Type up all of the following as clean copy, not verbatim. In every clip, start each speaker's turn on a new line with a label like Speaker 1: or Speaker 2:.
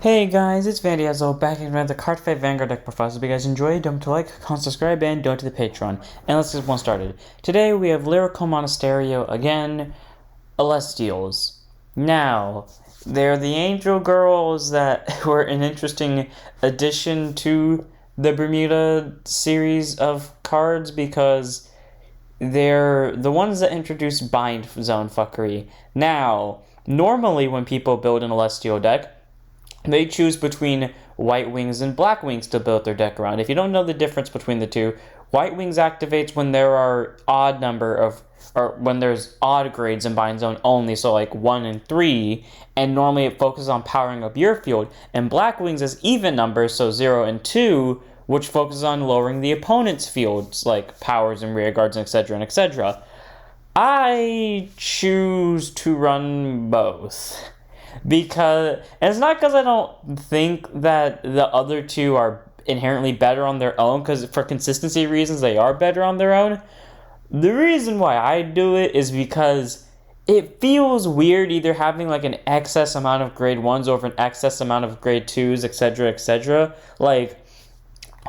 Speaker 1: Hey guys, it's Diva back in another Card Fight Vanguard deck profile. So if you guys enjoy, don't forget to like, comment, subscribe, and donate to the Patreon. And let's get one started. Today we have Lyrical Monasterio again, Alestiels. Now, they're the angel girls that were an interesting addition to the Bermuda series of cards because they're the ones that introduced bind zone fuckery. Now, normally when people build an Alestiel deck, they choose between White Wings and Black Wings to build their deck around. If you don't know the difference between the two, White Wings activates when there are when there's odd grades in Bind Zone only, so like 1 and 3, and normally it focuses on powering up your field. And Black Wings is even numbers, so 0 and 2, which focuses on lowering the opponent's fields, like powers and rear guards, etc., and etc. I choose to run both. And it's not because I don't think that the other two are inherently better on their own, because for consistency reasons they are better on their own. The reason why I do it is because it feels weird either having like an excess amount of grade 1s over an excess amount of grade 2s, etc., etc. Like,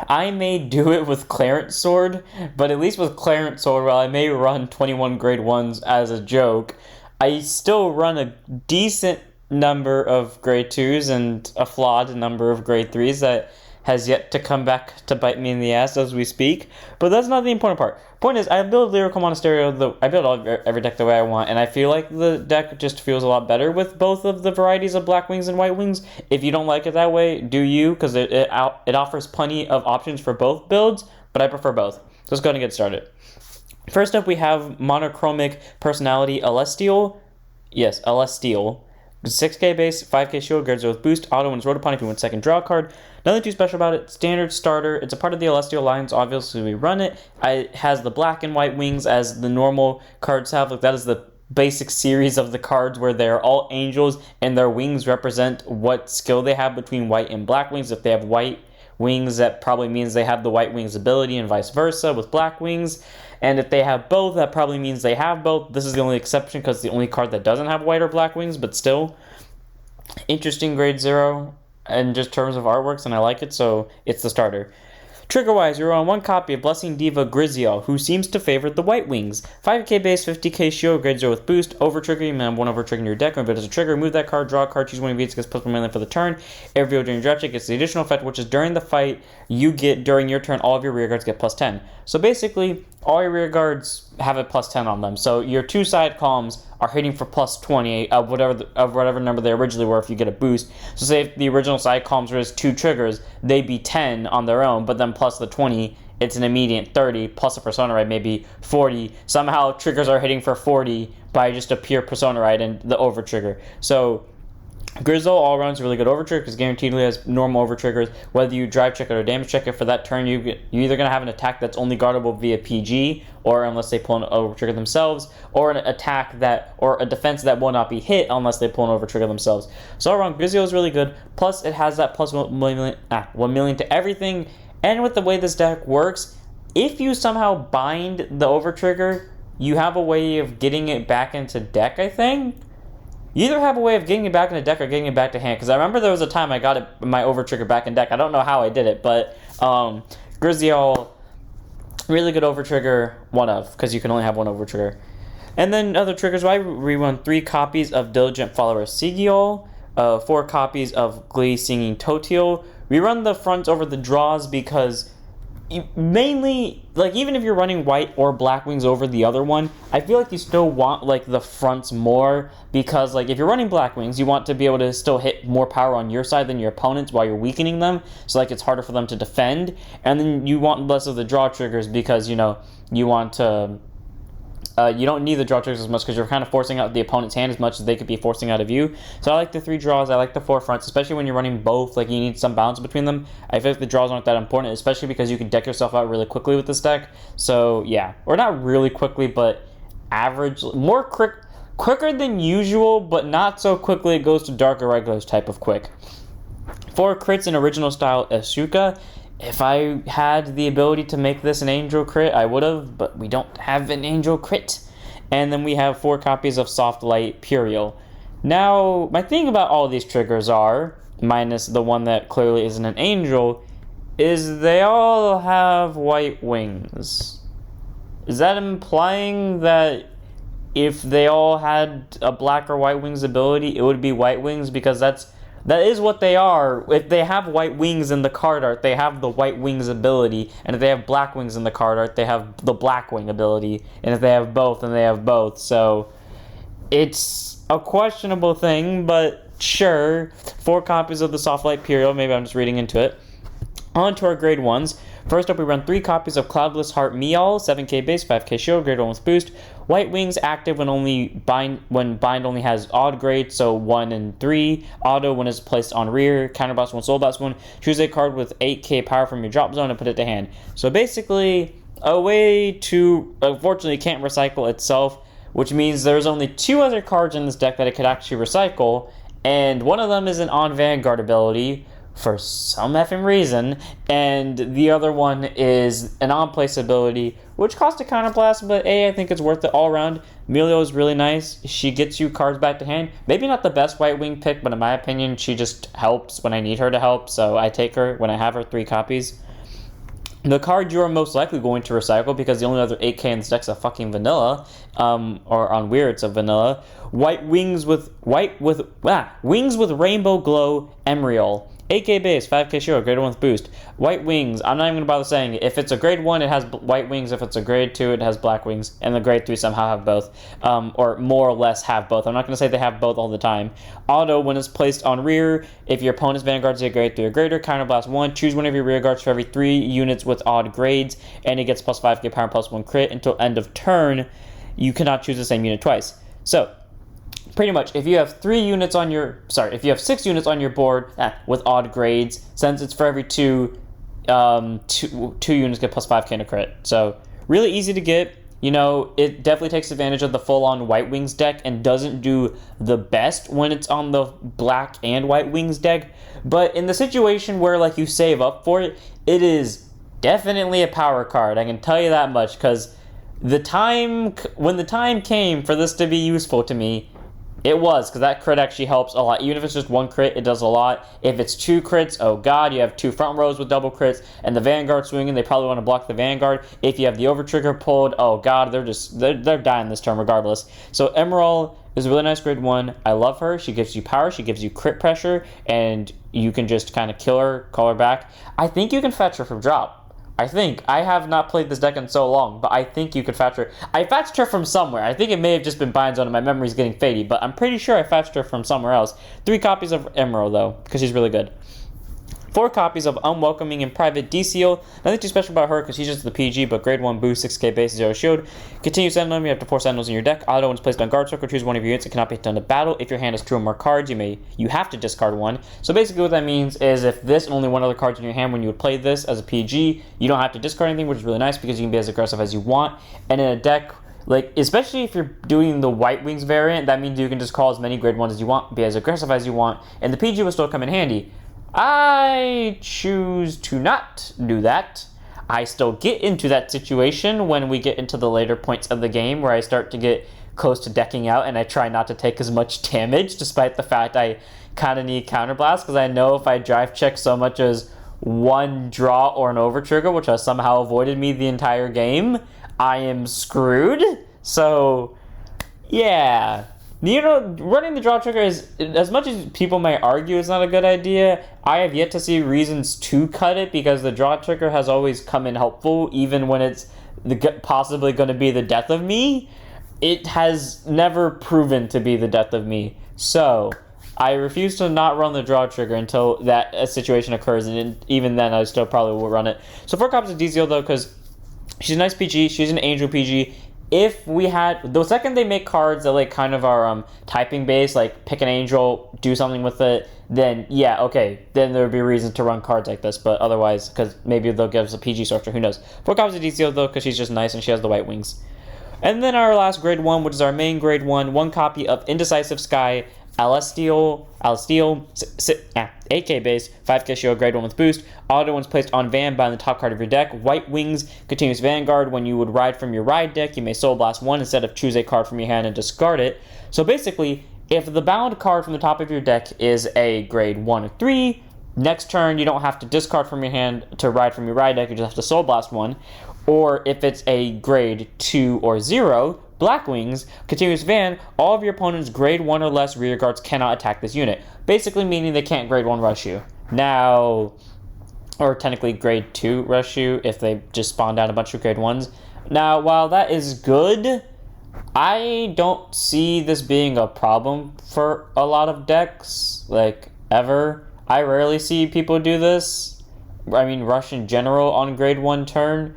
Speaker 1: I may do it with Clarence Sword, but at least with Clarence Sword, while I may run 21 grade 1s as a joke, I still run a decent number of grade 2s and a flawed number of grade 3s that has yet to come back to bite me in the ass as we speak. But that's not the important part. Point is, I build Lyrical Monasterio, I build every deck the way I want, and I feel like the deck just feels a lot better with both of the varieties of Black Wings and White Wings. If you don't like it that way, do you, because it offers plenty of options for both builds, but I prefer both. So let's go ahead and get started. First up, we have Monochromic Personality Alestiel. Yes, Alestiel. 6k base, 5k shield, Grizael with boost, auto when it's rolled upon if you want second draw card. Nothing too special about it. Standard starter. It's a part of the Alestiel lines, obviously we run it. It has the black and white wings as the normal cards have. Like, that is the basic series of the cards where they're all angels and their wings represent what skill they have between white and black wings. If they have white wings, that probably means they have the white wings ability, and vice versa with black wings. And if they have both, that probably means they have both. This is the only exception because it's the only card that doesn't have white or black wings, but still interesting grade 0 in just terms of artworks, and I like it, so it's the starter. Trigger-wise, you're on one copy of Blessing Diva Grizael, who seems to favor the white wings. 5k base, 50k shield, grade 0 with boost. Over-trigger, you may have one over-trigger in your deck. If it is a trigger, remove that card, draw a card, choose one of these, gets plus 1 million for the turn. Every during your draft check gets the additional effect, which is during the fight, you get, during your turn, all of your rear guards get plus 10. So basically, all your rear guards have a plus 10 on them. So your two side columns are hitting for plus 20 of whatever number they originally were if you get a boost. So say if the original side columns were just 2 triggers, they'd be 10 on their own, but then plus the 20, it's an immediate 30, plus a Persona Ride, maybe 40. Somehow triggers are hitting for 40 by just a pure Persona Ride and the over trigger. So Grizael all around is a really good over trigger because guaranteedly has normal over triggers. Whether you drive check it or damage check it for that turn, you're either going to have an attack that's only guardable via PG, or unless they pull an over trigger themselves, or an attack or a defense that will not be hit unless they pull an over trigger themselves. So all around, Grizael is really good. Plus, it has that plus 1 million to everything. And with the way this deck works, if you somehow bind the over trigger, you have a way of getting it back into deck, I think. You either have a way of getting it back in the deck or getting it back to hand. Because I remember there was a time I got my over trigger back in deck. I don't know how I did it, but Grizael, really good over trigger, one of, because you can only have one over trigger. And then other triggers, I rerun 3 copies of Diligent Follower Desiel, 4 copies of Glee singing Tetoel. We run the fronts over the draws because mainly, like, even if you're running white or black wings over the other one, I feel like you still want, like, the fronts more, because, like, if you're running black wings, you want to be able to still hit more power on your side than your opponents while you're weakening them, so, like, it's harder for them to defend. And then you want less of the draw triggers because, you know, you want to you don't need the draw triggers as much because you're kind of forcing out the opponent's hand as much as they could be forcing out of you. So I like the 3 draws. I like the 4 fronts, especially when you're running both. Like, you need some balance between them. I feel like the draws aren't that important, especially because you can deck yourself out really quickly with this deck. So yeah, or not really quickly, but average, more quicker than usual, but not so quickly it goes to dark irregulars type of quick. 4 crits in original style Elshuka. If I had the ability to make this an angel crit, I would have, but we don't have an angel crit. And then we have 4 copies of Soft Light Puriel. Now, my thing about all these triggers are, minus the one that clearly isn't an angel, is they all have white wings. Is that implying that if they all had a black or white wings ability, it would be white wings? Because that is what they are. If they have white wings in the card art, they have the white wings ability. And if they have black wings in the card art, they have the black wing ability. And if they have both, then they have both. So it's a questionable thing, but sure. 4 copies of the Soft Light Period. Maybe I'm just reading into it. On to our grade 1s. First up, we run 3 copies of Cloudless Heart Miael, 7k base, 5k shield, grade 1 with boost. White Wings active when bind only has odd grade, so 1 and 3. Auto when it's placed on rear. Counterblast 1, soul blast 1. Choose a card with 8k power from your drop zone and put it to hand. So basically, a way to, unfortunately, it can't recycle itself, which means there's only 2 other cards in this deck that it could actually recycle, and one of them is an on Vanguard ability, for some effing reason, and the other one is an on-place ability, which costs a counterblast, but I think it's worth it all around. Miael is really nice. She gets you cards back to hand. Maybe not the best White Wing pick, but in my opinion, she just helps when I need her to help, so I take her when I have her 3 copies. The card you are most likely going to recycle, because the only other 8k in this deck is a fucking vanilla, or on Weird it's a vanilla. Wings with Rainbow Glow Emmael. 8k base, 5k shield, grade 1 with boost. White Wings, I'm not even going to bother saying it. If it's a grade 1, it has white wings. If it's a grade 2, it has black wings. And the grade 3 somehow have both. Or more or less have both. I'm not going to say they have both all the time. Auto, when it's placed on rear, if your opponent's Vanguard is a grade 3 or greater, counterblast 1. Choose one of your rear guards for every 3 units with odd grades. And it gets plus 5k power and plus 1 crit until end of turn. You cannot choose the same unit twice. So, pretty much, if you have 6 units on your board with odd grades, since it's for every 2 units get plus 5k in a crit. So really easy to get. You know, it definitely takes advantage of the full-on White Wings deck and doesn't do the best when it's on the black and White Wings deck. But in the situation where like you save up for it, it is definitely a power card. I can tell you that much, because when the time came for this to be useful to me, it was, because that crit actually helps a lot. Even if it's just 1 crit, it does a lot. If it's 2 crits, oh god, you have 2 front rows with double crits, and the Vanguard swinging, they probably want to block the Vanguard. If you have the over trigger pulled, oh god, they're dying this turn regardless. So Emmael is a really nice grade 1. I love her. She gives you power, she gives you crit pressure, and you can just kind of kill her, call her back. I think you can fetch her from drop. I have not played this deck in so long, but I think you could fetch her. I fetched her from somewhere. I think it may have just been Bind Zone and my memory's getting fadey, but I'm pretty sure I fetched her from somewhere else. 3 copies of Emmael, though, because she's really good. 4 copies of Unwelcoming and Private Desiel. Nothing too special about her because she's just the PG, but grade 1 boost, 6k base, 0 shield. Continue Sentinel, you have up to 4 Sentinels in your deck. Auto, when it's placed on guard circle, choose one of your units. It cannot be hit into battle. If your hand has 2 or more cards, you have to discard 1. So basically what that means is if this and only 1 other card's in your hand when you would play this as a PG, you don't have to discard anything, which is really nice because you can be as aggressive as you want. And in a deck, like, especially if you're doing the White Wings variant, that means you can just call as many grade 1s as you want, be as aggressive as you want, and the PG will still come in handy. I choose to not do that. I still get into that situation when we get into the later points of the game where I start to get close to decking out and I try not to take as much damage, despite the fact I kind of need counterblast, because I know if I drive check so much as 1 draw or an over trigger, which has somehow avoided me the entire game, I am screwed. So yeah, you know, running the draw trigger is, as much as people may argue it's not a good idea, I have yet to see reasons to cut it, because the draw trigger has always come in helpful, even when it's possibly going to be the death of me. It has never proven to be the death of me. So I refuse to not run the draw trigger until that situation occurs, and even then I still probably will run it. So 4 copies of Desiel, though, because she's a nice PG, she's an angel PG. If we had, the second they make cards that like kind of are typing based, like pick an angel, do something with it, then yeah, okay, then there would be reasons to run cards like this. But otherwise, because maybe they'll give us a PG structure, who knows. 4 copies of Desiel, though, because she's just nice and she has the white wings. And then our last grade 1, which is our main grade 1 copy of Indecisive Sky, Alestiel, 8k base, 5k shield, grade 1 with boost. Auto, once placed on Van, bind the top card of your deck. White Wings, continuous Vanguard. When you would ride from your ride deck, you may Soul Blast 1 instead of choose a card from your hand and discard it. So basically, If the bound card from the top of your deck is a grade 1 or 3, next turn you don't have to discard from your hand to ride from your ride deck, you just have to Soul Blast one. Or if it's a grade 2 or 0, Black Wings, continuous van, all of your opponent's grade 1 or less rear guards cannot attack this unit. Basically meaning they can't grade 1 rush you. Now, or technically grade 2 rush you if they just spawn down a bunch of grade 1s. Now, while that is good, I don't see this being a problem for a lot of decks, like, ever. I rarely see people do this. I mean, rush in general on grade 1 turn.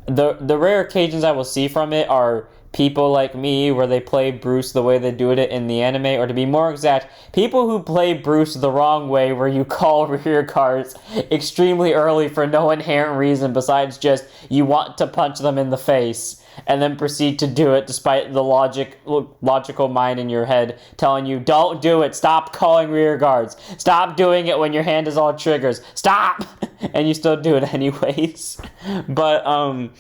Speaker 1: The rare occasions I will see from it are people like me where they play Bruce the way they do it in the anime, or to be more exact, people who play Bruce the wrong way where you call rear cards extremely early for no inherent reason besides just you want to punch them in the face, and then proceed to do it despite the logical mind in your head telling you, don't do it, stop calling rear guards, stop doing it when your hand is all triggers, stop! And you still do it anyways. But,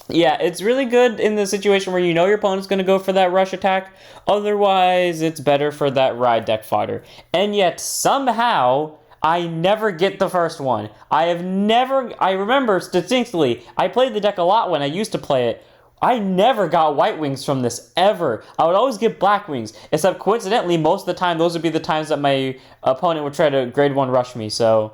Speaker 1: yeah, it's really good in the situation where you know your opponent's going to go for that rush attack. Otherwise, it's better for that ride deck fodder. And yet, somehow, I never get the first one. I remember distinctly, I played the deck a lot when I used to play it. I never got White Wings from this, ever. I would always get Black Wings, except coincidentally, most of the time, those would be the times that my opponent would try to grade 1 rush me, so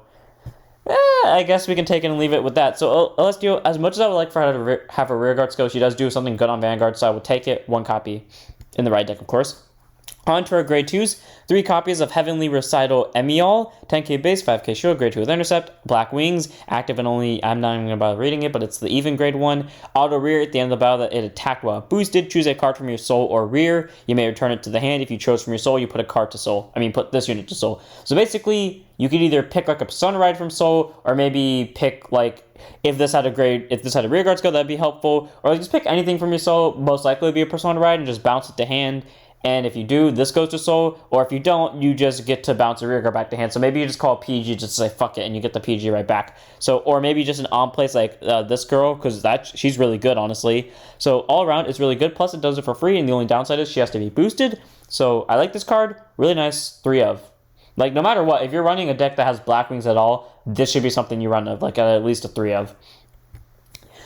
Speaker 1: I guess we can take it and leave it with that. So, Alestiel, as much as I would like for her to have a rearguard skill, she does do something good on Vanguard, so I would take it, 1 copy, in the right deck, of course. On to our grade 2s, 3 copies of Heavenly Recital Emmael, 10k base, 5k shield, grade 2 with intercept, Black Wings, active and only, I'm not even going to bother reading it, but it's the even grade 1, auto rear at the end of the battle that it attacked while boosted, choose a card from your soul or rear, you may return it to the hand, if you chose from your soul, you put a card to soul, put this unit to soul. So basically, you could either pick like a Persona Ride from soul, or maybe pick like, if this had a rear guard skill, that'd be helpful, or like just pick anything from your soul, most likely would be a Persona Ride, and just bounce it to hand. And if you do, this goes to soul, or if you don't, you just get to bounce a rear guard back to hand. So maybe you just call PG, just say fuck it, and you get the PG right back. So, or maybe just an on place like this girl, because she's really good, honestly. So all around, it's really good. Plus, it does it for free, and the only downside is she has to be boosted. So I like this card. Really nice. 3 of. Like, no matter what, if you're running a deck that has Black Wings at all, this should be something you run of, like at least a 3 of.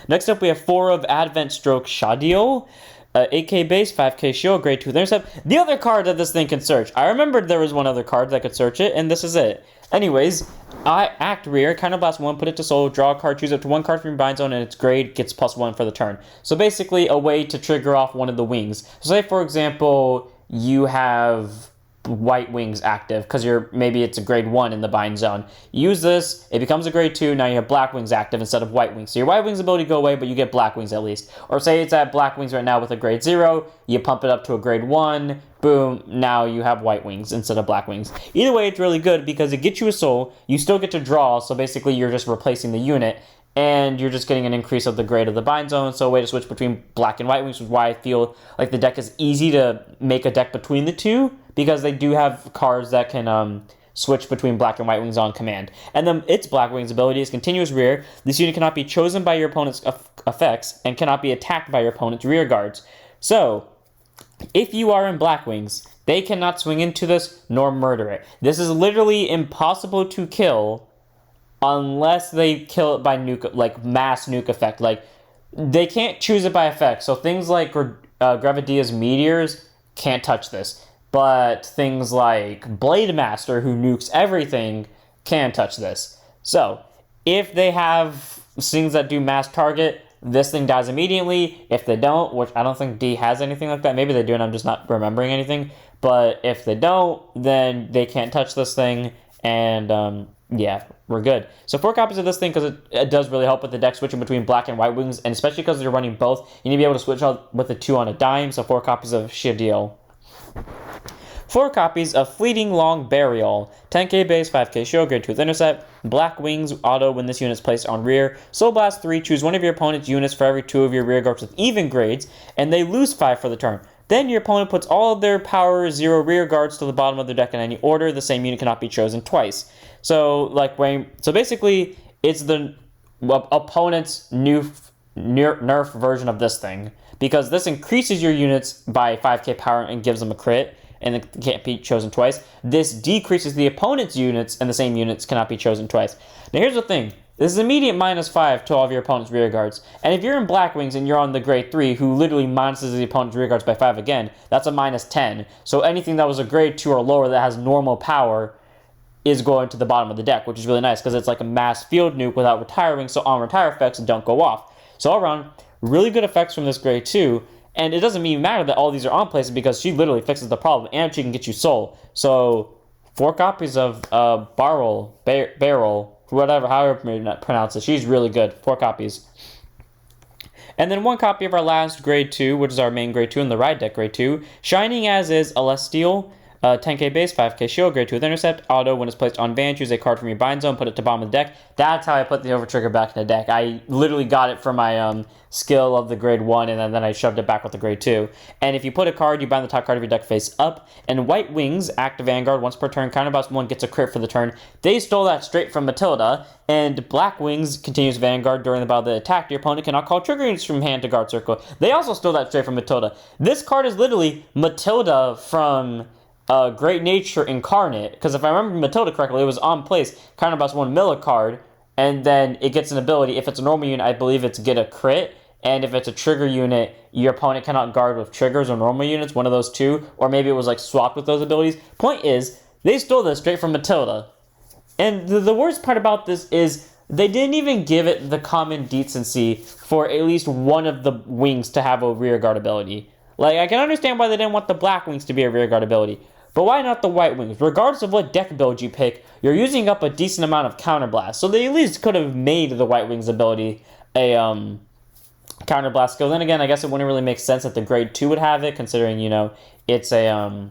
Speaker 1: Next up, we have 4 of Advent Stroke Shedael. 8k base, 5k shield, grade 2 with intercept. The other card that this thing can search. I remembered there was one other card that could search it, and this is it. Anyways, I act rear, counterblast 1, put it to soul, draw a card, choose up to 1 card from your bind zone, and its grade gets +1 for the turn. So basically, a way to trigger off one of the wings. So say, for example, you have White Wings active, because maybe it's a grade 1 in the bind zone. Use this, it becomes a grade 2, now you have Black Wings active instead of White Wings. So your White Wings ability go away, but you get Black Wings at least. Or say it's at Black Wings right now with a grade 0, you pump it up to a grade 1, boom, now you have White Wings instead of Black Wings. Either way, it's really good because it gets you a soul, you still get to draw, so basically you're just replacing the unit, and you're just getting an increase of the grade of the bind zone, so a way to switch between Black and White Wings, which is why I feel like the deck is easy to make a deck between the two, because they do have cards that can switch between Black and White Wings on command. And then its Black Wings ability is continuous rear. This unit cannot be chosen by your opponent's effects, and cannot be attacked by your opponent's rear guards. So, if you are in Black Wings, they cannot swing into this, nor murder it. This is literally impossible to kill, unless they kill it by nuke, like mass nuke effect. Like, they can't choose it by effect. So things like Gravidia's Meteors can't touch this. But things like Blade Master, who nukes everything, can touch this. So, if they have things that do mass target, this thing dies immediately. If they don't, which I don't think D has anything like that. Maybe they do and I'm just not remembering anything. But if they don't, then they can't touch this thing. And, yeah, we're good. So 4 copies of this thing, because it does really help with the deck switching between Black and White Wings. And especially because you're running both, you need to be able to switch out with the 2 on a dime. So 4 copies of Shedael. 4 copies of Fleeting Long Burial, 10k base, 5k shield, grade 2 with intercept, Black Wings, auto when this unit is placed on rear, Soul Blast 3, choose one of your opponent's units for every 2 of your rear guards with even grades, and they lose 5 for the turn. Then your opponent puts all of their power 0 rear guards to the bottom of their deck in any order. The same unit cannot be chosen twice. So basically, it's the opponent's nerf version of this thing, because this increases your units by 5k power and gives them a crit. and it can't be chosen twice. This decreases the opponent's units, and the same units cannot be chosen twice. Now here's the thing. This is immediate -5 to all of your opponent's rear guards. And if you're in Black Wings and you're on the grade 3, who literally minuses the opponent's rear guards by 5 again, that's a -10. So anything that was a grade 2 or lower that has normal power is going to the bottom of the deck, which is really nice because it's like a mass field nuke without retiring, so on retire effects don't go off. So all around, really good effects from this grade 2, and it doesn't even matter that all these are on places because she literally fixes the problem, and she can get you soul. So 4 copies of Barrel, whatever, however you pronounce it. She's really good. 4 copies. And then 1 copy of our last grade 2, which is our main grade 2 in the ride deck grade 2. Shining as is Alestiel. 10k base, 5k shield, grade 2 with intercept. Auto, when it's placed on van, choose a card from your bind zone, put it to bottom of the deck. That's how I put the over trigger back in the deck. I literally got it from my skill of the grade 1, and then I shoved it back with the grade 2. And if you put a card, you bind the top card of your deck face up. And White Wings, active Vanguard, once per turn, counterboss 1 gets a crit for the turn. They stole that straight from Matilda. And Black Wings continues Vanguard during the battle of the attack. Your opponent cannot call trigger units from hand to guard circle. They also stole that straight from Matilda. This card is literally Matilda from Great Nature Incarnate, because if I remember Matilda correctly, it was on place, counterboss 1 mill a card, and then it gets an ability. If it's a normal unit, I believe it's get a crit, and if it's a trigger unit, your opponent cannot guard with triggers or normal units, one of those two, or maybe it was like swapped with those abilities. Point is, they stole this straight from Matilda. And the worst part about this is they didn't even give it the common decency for at least one of the wings to have a rear guard ability. Like, I can understand why they didn't want the Black Wings to be a rear guard ability, but why not the White Wings? Regardless of what deck build you pick, you're using up a decent amount of counterblast. So they at least could have made the White Wings ability a counterblast skill. Then again, I guess it wouldn't really make sense that the grade 2 would have it, considering, you know, it's a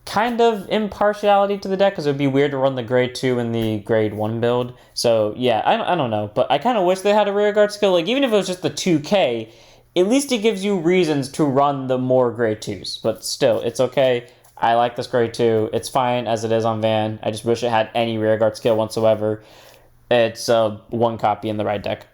Speaker 1: kind of impartiality to the deck, because it would be weird to run the grade 2 in the grade 1 build. So yeah, I don't know, but I kind of wish they had a rear guard skill. Like, even if it was just the 2k, at least it gives you reasons to run the more grade 2s. But still, it's okay. I like this grade 2. It's fine as it is on Van. I just wish it had any rear guard skill whatsoever. It's 1 copy in the right deck.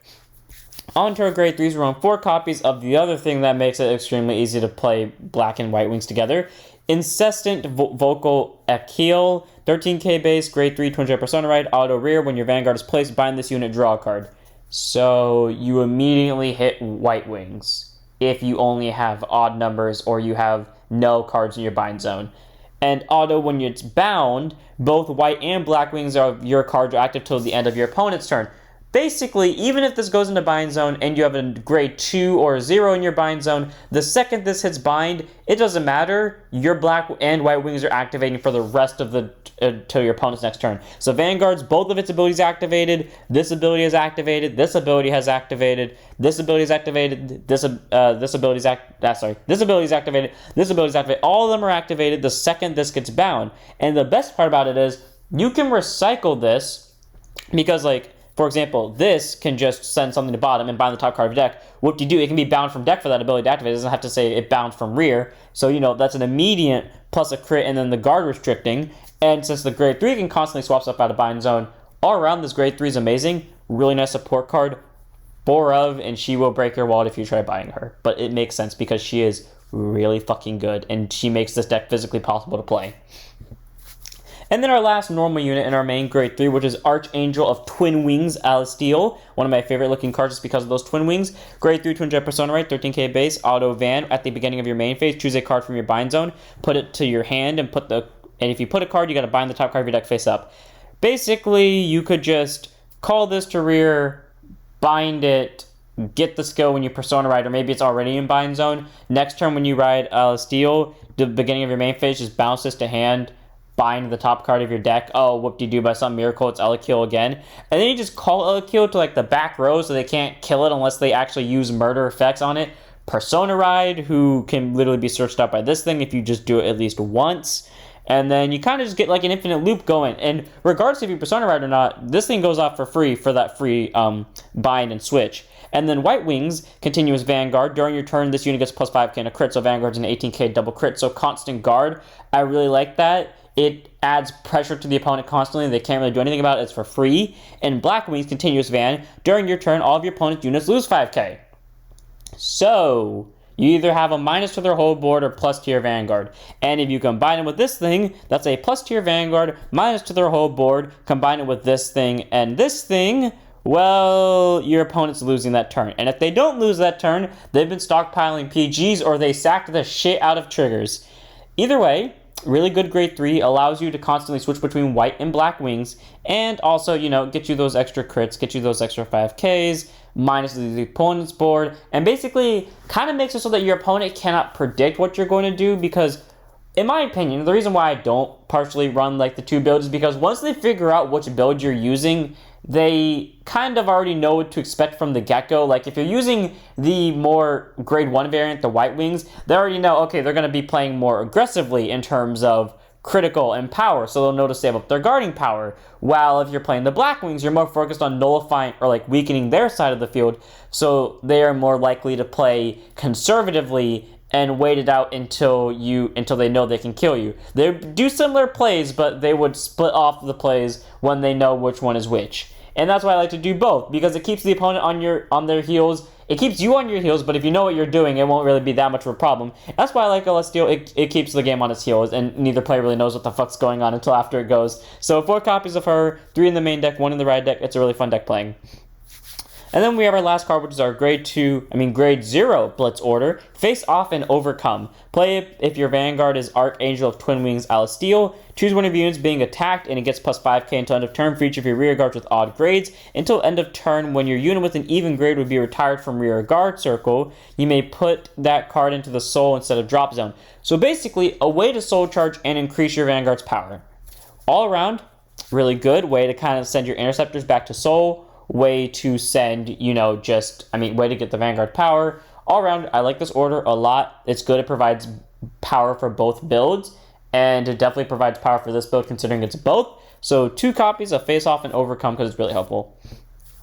Speaker 1: On to our grade 3s, we're on 4 copies of the other thing that makes it extremely easy to play Black and White Wings together. Incessant Vocal Elkel, 13k base, grade 3, 200 persona ride, auto rear. When your Vanguard is placed, bind this unit, draw a card. So you immediately hit White Wings if you only have odd numbers or you have no cards in your bind zone. And auto, when it's bound, both White and Black Wings of your cards are active till the end of your opponent's turn. Basically, even if this goes into bind zone and you have a grade 2 or 0 in your bind zone, the second this hits bind, it doesn't matter. Your Black and White Wings are activating for the rest of the till your opponent's next turn. So Vanguard's, both of its abilities activated. This ability is activated. This ability has activated. This ability is activated. This ability is activated. This ability is activated. All of them are activated the second this gets bound. And the best part about it is you can recycle this because, like, for example, this can just send something to bottom and bind the top card of your deck. Whoop-de-doo, it can be bound from deck for that ability to activate. It doesn't have to say it bound from rear. So, you know, that's an immediate plus a crit and then the guard restricting. And since the grade 3 can constantly swap stuff out of bind zone, all around this grade 3 is amazing. Really nice support card. Borav, and she will break your wallet if you try buying her. But it makes sense because she is really fucking good and she makes this deck physically possible to play. And then our last normal unit in our main grade 3, which is Archangel of Twin Wings, Alestiel. One of my favorite looking cards just because of those twin wings. Grade 3, 200 persona rate, 13k base, auto van. At the beginning of your main phase, choose a card from your bind zone, put it to your hand, and if you put a card, you gotta bind the top card of your deck face up. Basically, you could just call this to rear, bind it, get the skill when you persona ride, or maybe it's already in bind zone. Next turn when you ride Alestiel, the beginning of your main phase, just bounce this to hand, bind the top card of your deck. Oh, whoop-de-doo, by some miracle, it's Elkel again. And then you just call Elkel to, like, the back row so they can't kill it unless they actually use murder effects on it. Persona Ride, who can literally be searched out by this thing if you just do it at least once. And then you kind of just get, like, an infinite loop going. And regardless if you Persona Ride or not, this thing goes off for free for that free bind and switch. And then White Wings, continuous Vanguard. During your turn, this unit gets plus 5k and a crit, so Vanguard's an 18k double crit. So constant guard, I really like that. It adds pressure to the opponent constantly. They can't really do anything about it. It's for free. And Black Wings, continuous van. During your turn, all of your opponent's units lose 5k. So You either have a minus to their whole board or plus to your Vanguard. And if you combine it with this thing, that's a plus to your Vanguard, minus to their whole board, combine it with this thing and this thing, well, your opponent's losing that turn. And if they don't lose that turn, they've been stockpiling PGs or they sacked the shit out of triggers. Either way, really good grade 3, allows you to constantly switch between white and black wings, and also, you know, get you those extra crits, get you those extra 5Ks, minus the opponent's board, and basically kind of makes it so that your opponent cannot predict what you're going to do, because in my opinion, the reason why I don't partially run like the 2 builds is because once they figure out which build you're using, they kind of already know what to expect from the get-go. Like, if you're using the more grade 1 variant, the white wings, they already know, okay, they're going to be playing more aggressively in terms of critical and power, so they'll know to save up their guarding power. While if you're playing the black wings, you're more focused on nullifying or like weakening their side of the field, so they are more likely to play conservatively and wait it out until they know they can kill you. They do similar plays, but they would split off the plays when they know which one is which. And that's why I like to do both, because it keeps the opponent on their heels. It keeps you on your heels, but if you know what you're doing, it won't really be that much of a problem. That's why I like Alestiel. It keeps the game on its heels, and neither player really knows what the fuck's going on until after it goes. So 4 copies of her, 3 in the main deck, 1 in the ride deck. It's a really fun deck playing. And then we have our last card, which is our grade 0 Blitz Order. Face Off and Overcome. Play it if your Vanguard is Archangel of Twin Wings Alestiel. Choose one of your units being attacked, and it gets plus 5k until end of turn for each of your rear guards with odd grades. Until end of turn, when your unit with an even grade would be retired from rear guard circle, you may put that card into the soul instead of drop zone. So basically, a way to soul charge and increase your Vanguard's power. All around, really good way to kind of send your interceptors back to soul. Way to send, way to get the Vanguard power. All around, I like this order a lot. It's good. It provides power for both builds, and it definitely provides power for this build considering it's both. So 2 copies of Face Off and Overcome because it's really helpful.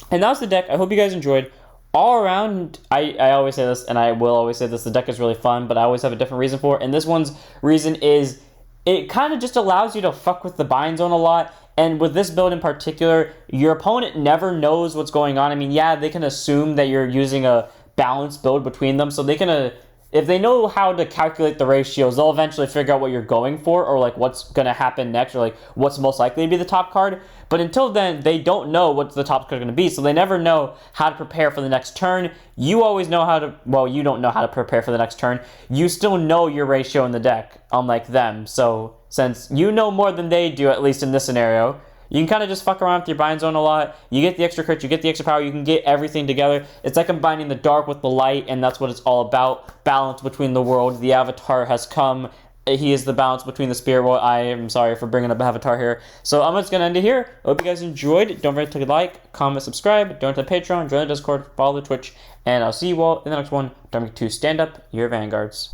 Speaker 1: And that's the deck. I hope you guys enjoyed. All around, I always say this, and I will always say this, the deck is really fun, but I always have a different reason for it. And this one's reason is it kind of just allows you to fuck with the bind zone a lot. And with this build in particular, your opponent never knows what's going on. I mean, yeah, they can assume that you're using a balanced build between them. So they can, if they know how to calculate the ratios, they'll eventually figure out what you're going for, or like what's going to happen next, or like what's most likely to be the top card. But until then, they don't know what the top card is going to be. So they never know how to prepare for the next turn. You always know how to, well, you don't know how to prepare for the next turn. You still know your ratio in the deck, unlike them. So since you know more than they do, at least in this scenario, you can kind of just fuck around with your bind zone a lot. You get the extra crit, you get the extra power, you can get everything together. It's like combining the dark with the light, and that's what it's all about. Balance between the worlds. The Avatar has come. He is the balance between the spirit world. I am sorry for bringing up Avatar here. So I'm just going to end it here. I hope you guys enjoyed. Don't forget to like, comment, subscribe, donate to the Patreon, join the Discord, follow the Twitch, and I'll see you all in the next one. Don't forget to stand up your Vanguards.